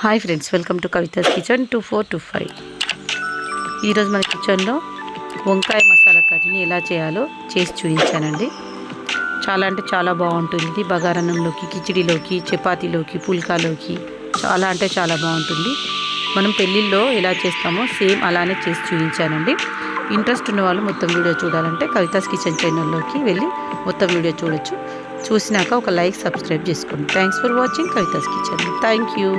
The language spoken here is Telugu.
Hi friends, welcome to Kavitha's kitchen 2425. ఈరోజు మన కిచెన్లో వంకాయ మసాలా కర్రీని ఎలా చేయాలో చేసి చూపించానండి. చాలా అంటే చాలా బాగుంటుంది. బగారన్నంలోకి, కిచిడిలోకి, చపాతీలోకి, పుల్కాలోకి చాలా బాగుంటుంది. మనం పెళ్ళిళ్ళలో ఎలా చేస్తామో సేమ్ అలానే చేసి చూపించానండి. ఇంట్రెస్ట్ ఉన్న వాళ్ళు మొత్తం వీడియో చూడాలంటే కవితాస్ కిచెన్ ఛానల్లోకి వెళ్ళి మొత్తం వీడియో చూడొచ్చు. చూసినాక ఒక లైక్, సబ్స్క్రైబ్ చేసుకోండి. Thanks for watching Kavitha's kitchen. Thank you.